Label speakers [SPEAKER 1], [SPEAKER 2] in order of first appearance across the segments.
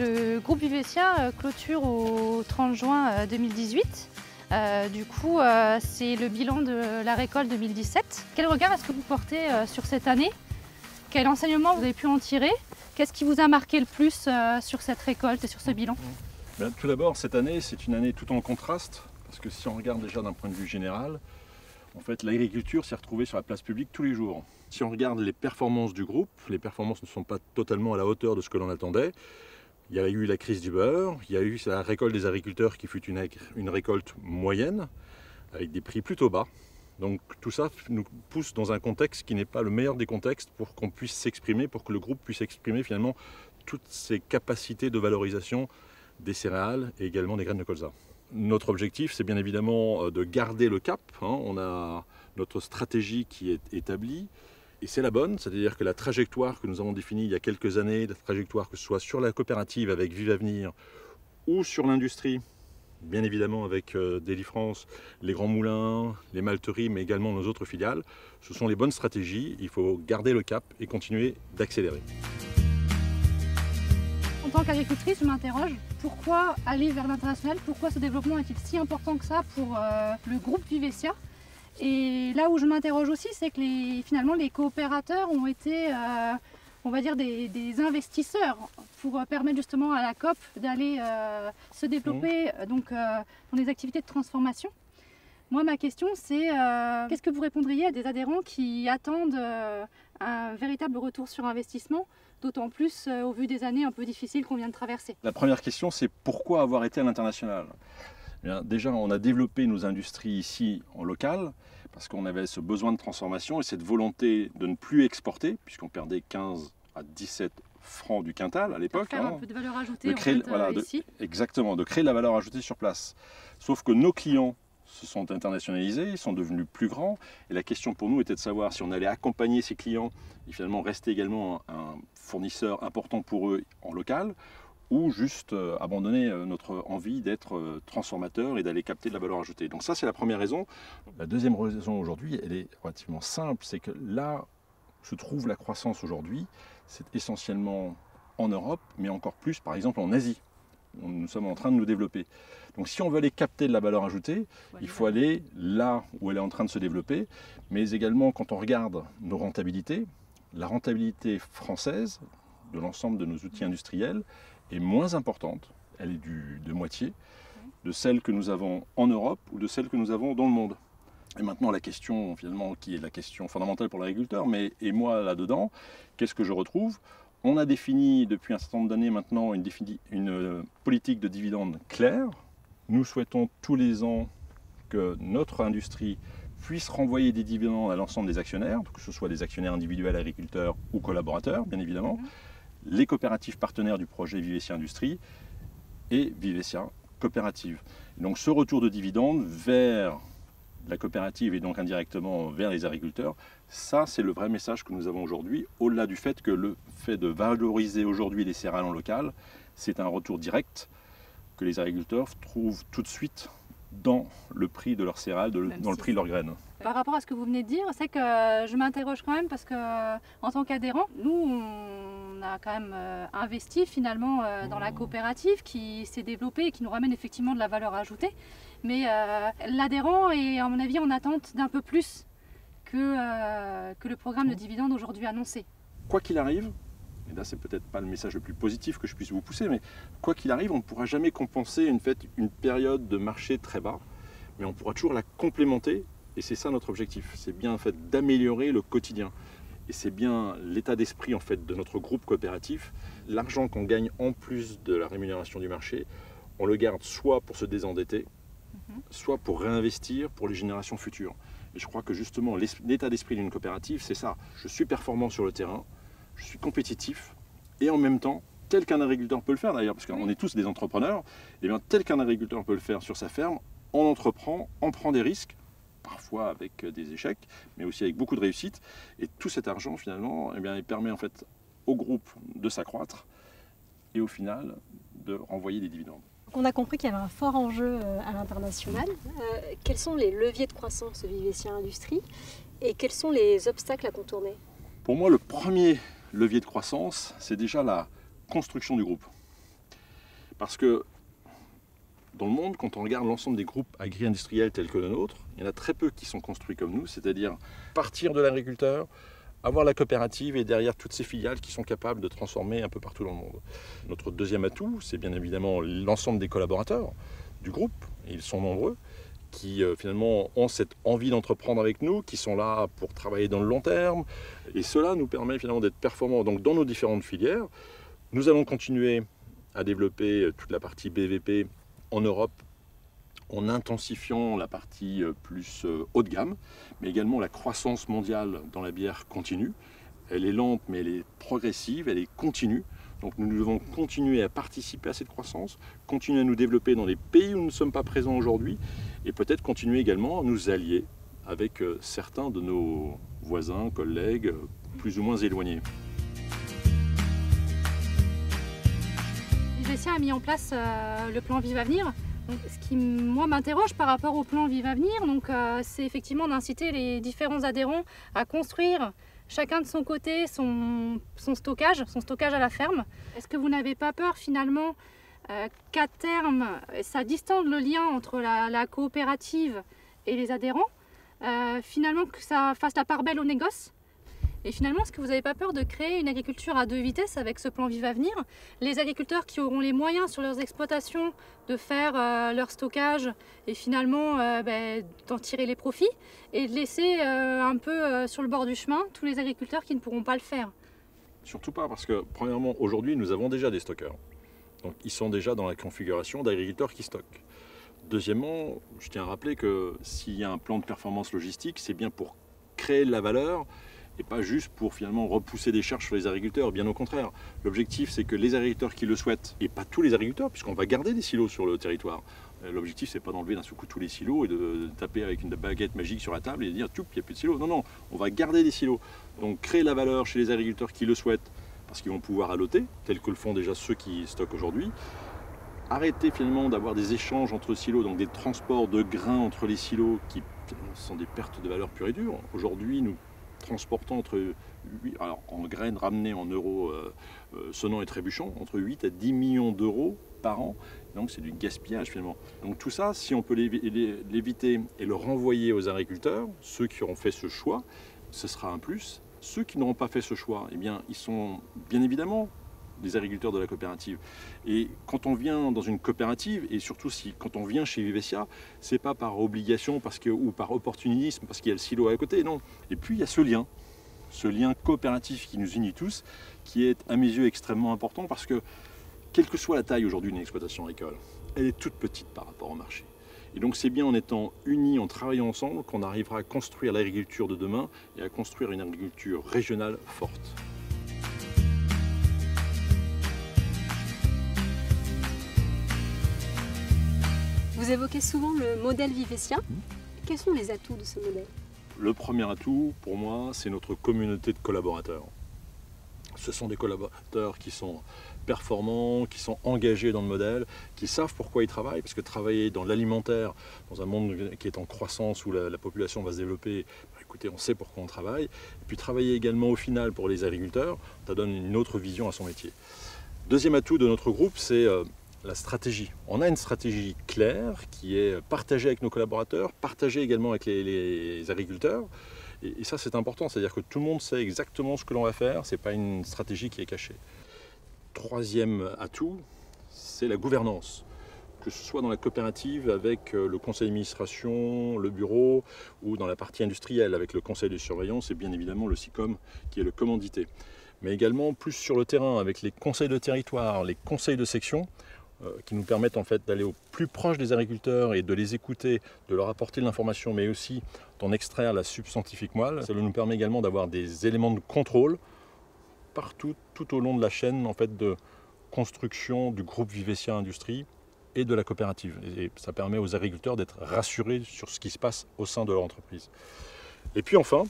[SPEAKER 1] Le groupe Vivescia clôture au 30 juin 2018. C'est le bilan de la récolte 2017. Quel regard est-ce que vous portez sur cette année? Quel enseignement vous avez pu en tirer? Qu'est-ce qui vous a marqué le plus sur cette récolte et sur ce bilan?
[SPEAKER 2] Tout d'abord, cette année, c'est une année tout en contraste, parce que si on regarde déjà d'un point de vue général, en fait, l'agriculture s'est retrouvée sur la place publique tous les jours. Si on regarde les performances du groupe, les performances ne sont pas totalement à la hauteur de ce que l'on attendait. Il y a eu la crise du beurre, il y a eu la récolte des agriculteurs qui fut une récolte moyenne, avec des prix plutôt bas. Donc tout ça nous pousse dans un contexte qui n'est pas le meilleur des contextes pour qu'on puisse s'exprimer, pour que le groupe puisse exprimer finalement toutes ses capacités de valorisation des céréales et également des graines de colza. Notre objectif, c'est bien évidemment de garder le cap. On a notre stratégie qui est établie et c'est la bonne, c'est-à-dire que la trajectoire que nous avons définie il y a quelques années, la trajectoire que ce soit sur la coopérative avec Vive Avenir ou sur l'industrie, bien évidemment avec Deli-France, les grands moulins, les malteries, mais également nos autres filiales, ce sont les bonnes stratégies. Il faut garder le cap et continuer d'accélérer.
[SPEAKER 1] En tant qu'agricultrice, je m'interroge, pourquoi aller vers l'international? Pourquoi ce développement est-il si important que ça pour le groupe Vivescia? Et là où je m'interroge aussi, c'est que finalement les coopérateurs ont été, on va dire, des investisseurs pour permettre justement à la COP d'aller se développer dans des activités de transformation. Moi, ma question, c'est qu'est-ce que vous répondriez à des adhérents qui attendent un véritable retour sur investissement, d'autant plus au vu des années un peu difficiles qu'on vient de traverser?
[SPEAKER 2] La première question, c'est pourquoi avoir été à l'international? Déjà, on a développé nos industries ici en local parce qu'on avait ce besoin de transformation et cette volonté de ne plus exporter, puisqu'on perdait 15 à 17 francs du quintal à l'époque.
[SPEAKER 1] Faire un peu de valeur ajoutée
[SPEAKER 2] ici. Exactement, de créer de la valeur ajoutée sur place. Sauf que nos clients se sont internationalisés, ils sont devenus plus grands. Et la question pour nous était de savoir si on allait accompagner ces clients et finalement rester également un fournisseur important pour eux en local, ou juste abandonner notre envie d'être transformateur et d'aller capter de la valeur ajoutée. Donc ça, c'est la première raison. La deuxième raison aujourd'hui, elle est relativement simple, c'est que là où se trouve la croissance aujourd'hui, c'est essentiellement en Europe, mais encore plus, par exemple, en Asie. Nous sommes en train de nous développer. Donc si on veut aller capter de la valeur ajoutée, il faut aller là où elle est en train de se développer, mais également quand on regarde nos rentabilités, la rentabilité française de l'ensemble de nos outils industriels est moins importante, elle est de moitié, de celle que nous avons en Europe ou de celle que nous avons dans le monde. Et maintenant la question finalement qui est la question fondamentale pour l'agriculteur, et moi là-dedans, qu'est-ce que je retrouve? On a défini depuis un certain nombre d'années maintenant une politique de dividendes claire. Nous souhaitons tous les ans que notre industrie puisse renvoyer des dividendes à l'ensemble des actionnaires, que ce soit des actionnaires individuels, agriculteurs ou collaborateurs, bien évidemment, les coopératives partenaires du projet Vivescia Industrie et Vivescia Coopérative. Et donc ce retour de dividendes vers la coopérative et donc indirectement vers les agriculteurs, ça c'est le vrai message que nous avons aujourd'hui, au-delà du fait que le fait de valoriser aujourd'hui les céréales en local, c'est un retour direct que les agriculteurs trouvent tout de suite dans le prix de leurs céréales, dans le prix de leurs graines.
[SPEAKER 1] Par rapport à ce que vous venez de dire, c'est que je m'interroge quand même parce que en tant qu'adhérent, nous on a quand même investi finalement dans la coopérative qui s'est développée et qui nous ramène effectivement de la valeur ajoutée. Mais l'adhérent est à mon avis en attente d'un peu plus que le programme de dividendes aujourd'hui annoncé.
[SPEAKER 2] Quoi qu'il arrive, et là c'est peut-être pas le message le plus positif que je puisse vous pousser, mais quoi qu'il arrive, on ne pourra jamais compenser une période de marché très bas, mais on pourra toujours la complémenter, et c'est ça notre objectif, c'est bien en fait d'améliorer le quotidien. Et c'est bien l'état d'esprit en fait de notre groupe coopératif. L'argent qu'on gagne en plus de la rémunération du marché, on le garde soit pour se désendetter, soit pour réinvestir pour les générations futures. Et je crois que justement l'état d'esprit d'une coopérative, c'est ça. Je suis performant sur le terrain, je suis compétitif et en même temps, tel qu'un agriculteur peut le faire d'ailleurs, parce qu'on est tous des entrepreneurs, et bien tel qu'un agriculteur peut le faire sur sa ferme, on entreprend, on prend des risques, parfois avec des échecs, mais aussi avec beaucoup de réussite. Et tout cet argent finalement, eh bien, il permet en fait au groupe de s'accroître et au final de renvoyer des dividendes.
[SPEAKER 3] On a compris qu'il y avait un fort enjeu à l'international. Quels sont les leviers de croissance de Vivescia Industrie et quels sont les obstacles à contourner?
[SPEAKER 2] Pour moi, le premier levier de croissance, c'est déjà la construction du groupe. Parce que dans le monde, quand on regarde l'ensemble des groupes agri-industriels tels que le nôtre, il y en a très peu qui sont construits comme nous, c'est-à-dire partir de l'agriculteur, avoir la coopérative et derrière toutes ces filiales qui sont capables de transformer un peu partout dans le monde. Notre deuxième atout, c'est bien évidemment l'ensemble des collaborateurs du groupe, et ils sont nombreux, qui finalement ont cette envie d'entreprendre avec nous, qui sont là pour travailler dans le long terme. Et cela nous permet finalement d'être performants donc, dans nos différentes filières. Nous allons continuer à développer toute la partie BVP en Europe en intensifiant la partie plus haut de gamme, mais également la croissance mondiale dans la bière continue. Elle est lente, mais elle est progressive, elle est continue. Donc nous devons continuer à participer à cette croissance, continuer à nous développer dans les pays où nous ne sommes pas présents aujourd'hui, et peut-être continuer également à nous allier avec certains de nos voisins, collègues, plus ou moins éloignés.
[SPEAKER 1] Vivescia a mis en place le plan Vive Avenir. Donc, ce qui moi m'interroge par rapport au plan Vive Avenir, c'est effectivement d'inciter les différents adhérents à construire chacun de son côté son stockage à la ferme. Est-ce que vous n'avez pas peur finalement qu'à terme ça distende le lien entre la coopérative et les adhérents, finalement que ça fasse la part belle au négoce? Et finalement, est-ce que vous n'avez pas peur de créer une agriculture à deux vitesses avec ce plan Vive Avenir? Les agriculteurs qui auront les moyens sur leurs exploitations de faire leur stockage et finalement d'en tirer les profits, et de laisser un peu sur le bord du chemin tous les agriculteurs qui ne pourront pas le faire.
[SPEAKER 2] Surtout pas, parce que premièrement, aujourd'hui, nous avons déjà des stockeurs. Donc ils sont déjà dans la configuration d'agriculteurs qui stockent. Deuxièmement, je tiens à rappeler que s'il y a un plan de performance logistique, c'est bien pour créer de la valeur, et pas juste pour finalement repousser des charges sur les agriculteurs, bien au contraire. L'objectif, c'est que les agriculteurs qui le souhaitent, et pas tous les agriculteurs, puisqu'on va garder des silos sur le territoire. L'objectif, c'est pas d'enlever d'un seul coup tous les silos et de taper avec une baguette magique sur la table et de dire « il n'y a plus de silos ». Non, non, on va garder des silos. Donc créer la valeur chez les agriculteurs qui le souhaitent, parce qu'ils vont pouvoir alloter, tel que le font déjà ceux qui stockent aujourd'hui. Arrêter finalement d'avoir des échanges entre silos, donc des transports de grains entre les silos qui sont des pertes de valeur pure et dure. Aujourd'hui, nous transportant en graines ramenées en euros sonnants et trébuchants, entre 8 à 10 millions d'euros par an. Donc c'est du gaspillage finalement. Donc tout ça, si on peut l'éviter et le renvoyer aux agriculteurs, ceux qui auront fait ce choix, ce sera un plus. Ceux qui n'auront pas fait ce choix, eh bien, ils sont bien évidemment des agriculteurs de la coopérative. Et quand on vient dans une coopérative, et surtout quand on vient chez Vivescia, c'est pas par obligation ou par opportunisme, parce qu'il y a le silo à côté, non. Et puis il y a ce lien coopératif qui nous unit tous, qui est à mes yeux extrêmement important, parce que quelle que soit la taille aujourd'hui d'une exploitation agricole, elle est toute petite par rapport au marché. Et donc c'est bien en étant unis, en travaillant ensemble, qu'on arrivera à construire l'agriculture de demain et à construire une agriculture régionale forte.
[SPEAKER 3] Vous évoquez souvent le modèle Vivescia. Quels sont les atouts de ce modèle?
[SPEAKER 2] Le premier atout, pour moi, c'est notre communauté de collaborateurs. Ce sont des collaborateurs qui sont performants, qui sont engagés dans le modèle, qui savent pourquoi ils travaillent, parce que travailler dans l'alimentaire, dans un monde qui est en croissance, où la population va se développer, écoutez, on sait pourquoi on travaille. Et puis travailler également au final pour les agriculteurs, ça donne une autre vision à son métier. Deuxième atout de notre groupe, c'est la stratégie. On a une stratégie claire qui est partagée avec nos collaborateurs, partagée également avec les agriculteurs. Et ça, c'est important, c'est-à-dire que tout le monde sait exactement ce que l'on va faire, ce n'est pas une stratégie qui est cachée. Troisième atout, c'est la gouvernance. Que ce soit dans la coopérative avec le conseil d'administration, le bureau, ou dans la partie industrielle avec le conseil de surveillance et bien évidemment le SICOM qui est le commandité. Mais également plus sur le terrain avec les conseils de territoire, les conseils de section, qui nous permettent en fait d'aller au plus proche des agriculteurs et de les écouter, de leur apporter de l'information, mais aussi d'en extraire la substantifique moelle. Ça nous permet également d'avoir des éléments de contrôle partout, tout au long de la chaîne en fait, de construction du groupe Vivescia Industrie et de la coopérative. Et ça permet aux agriculteurs d'être rassurés sur ce qui se passe au sein de leur entreprise. Et puis enfin,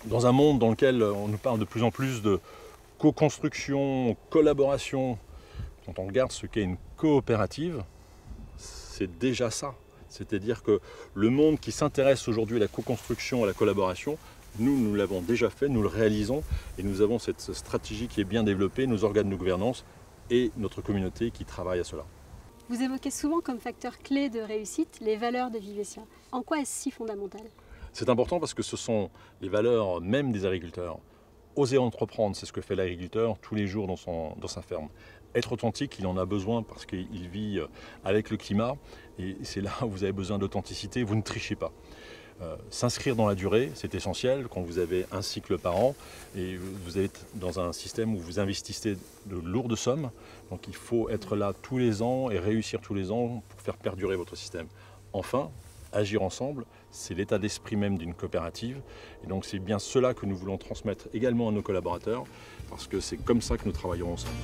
[SPEAKER 2] dans un monde dans lequel on nous parle de plus en plus de co-construction, collaboration, quand on regarde ce qu'est une coopérative, c'est déjà ça. C'est-à-dire que le monde qui s'intéresse aujourd'hui à la co-construction, à la collaboration, nous l'avons déjà fait, nous le réalisons et nous avons cette stratégie qui est bien développée, nos organes de gouvernance et notre communauté qui travaille à cela.
[SPEAKER 3] Vous évoquez souvent comme facteur clé de réussite les valeurs de Vivescia. En quoi est-ce si fondamental?
[SPEAKER 2] C'est important parce que ce sont les valeurs même des agriculteurs. Oser entreprendre, c'est ce que fait l'agriculteur tous les jours dans sa ferme. Être authentique, il en a besoin parce qu'il vit avec le climat et c'est là où vous avez besoin d'authenticité, vous ne trichez pas. S'inscrire dans la durée, c'est essentiel quand vous avez un cycle par an et vous êtes dans un système où vous investissez de lourdes sommes. Donc il faut être là tous les ans et réussir tous les ans pour faire perdurer votre système. Enfin, agir ensemble, c'est l'état d'esprit même d'une coopérative. Et donc c'est bien cela que nous voulons transmettre également à nos collaborateurs parce que c'est comme ça que nous travaillons ensemble.